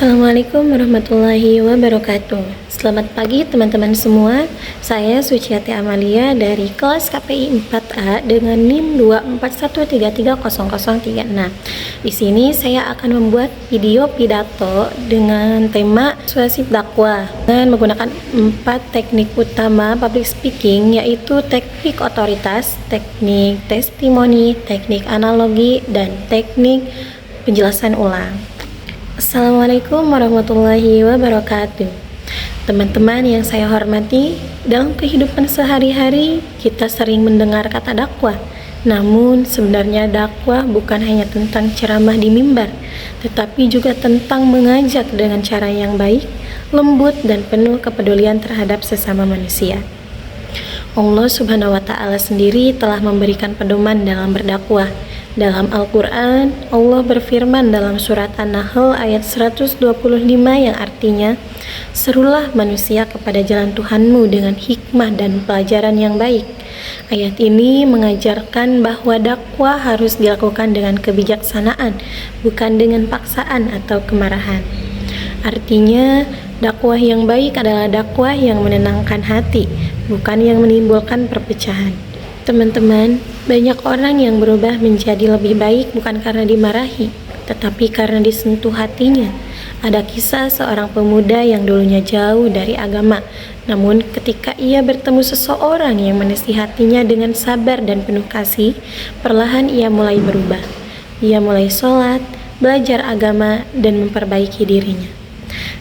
Assalamualaikum warahmatullahi wabarakatuh. Selamat pagi teman-teman semua. Saya Suciati Amalia dari kelas KPI 4A dengan NIM 241330036. Di sini saya akan membuat video pidato dengan tema persuasif dakwah dengan menggunakan 4 teknik utama public speaking, yaitu teknik otoritas, teknik testimoni, teknik analogi, dan teknik penjelasan ulang. Assalamualaikum warahmatullahi wabarakatuh. Teman-teman yang saya hormati, dalam kehidupan sehari-hari kita sering mendengar kata dakwah. Namun sebenarnya dakwah bukan hanya tentang ceramah di mimbar, tetapi juga tentang mengajak dengan cara yang baik, lembut, dan penuh kepedulian terhadap sesama manusia. Allah Subhanahu wa Ta'ala sendiri telah memberikan pedoman dalam berdakwah. Dalam Al-Quran, Allah berfirman dalam surat An-Nahl ayat 125 yang artinya, "Serulah manusia kepada jalan Tuhanmu dengan hikmah dan pelajaran yang baik." Ayat ini mengajarkan bahwa dakwah harus dilakukan dengan kebijaksanaan, bukan dengan paksaan atau kemarahan. Artinya, dakwah yang baik adalah dakwah yang menenangkan hati, bukan yang menimbulkan perpecahan. Teman-teman, banyak orang yang berubah menjadi lebih baik bukan karena dimarahi, tetapi karena disentuh hatinya. Ada kisah seorang pemuda yang dulunya jauh dari agama, namun ketika ia bertemu seseorang yang menasihatinya dengan sabar dan penuh kasih, perlahan ia mulai berubah. Ia mulai sholat, belajar agama, dan memperbaiki dirinya.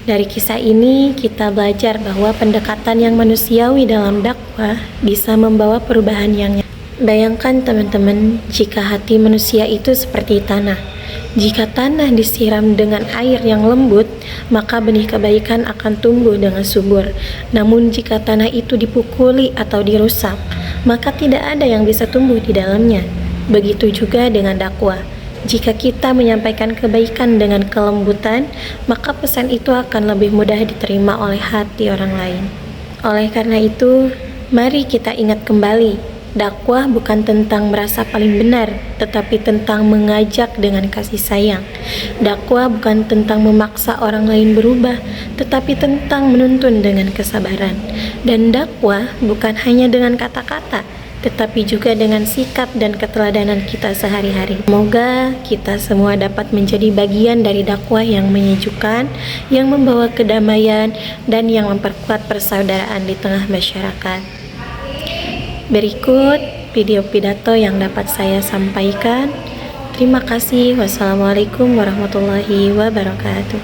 Dari kisah ini kita belajar bahwa pendekatan yang manusiawi dalam dakwah bisa membawa perubahan yang nyata. Bayangkan teman-teman, jika hati manusia itu seperti tanah. Jika tanah disiram dengan air yang lembut, maka benih kebaikan akan tumbuh dengan subur. Namun jika tanah itu dipukuli atau dirusak, maka tidak ada yang bisa tumbuh di dalamnya. Begitu juga dengan dakwah. Jika kita menyampaikan kebaikan dengan kelembutan, maka pesan itu akan lebih mudah diterima oleh hati orang lain. Oleh karena itu, mari kita ingat kembali, dakwah bukan tentang merasa paling benar, tetapi tentang mengajak dengan kasih sayang. Dakwah bukan tentang memaksa orang lain berubah, tetapi tentang menuntun dengan kesabaran. Dan dakwah bukan hanya dengan kata-kata, tetapi juga dengan sikap dan keteladanan kita sehari-hari. Semoga kita semua dapat menjadi bagian dari dakwah yang menyejukkan, yang membawa kedamaian, dan yang memperkuat persaudaraan di tengah masyarakat. Berikut video pidato yang dapat saya sampaikan. Terima kasih. Wassalamualaikum warahmatullahi wabarakatuh.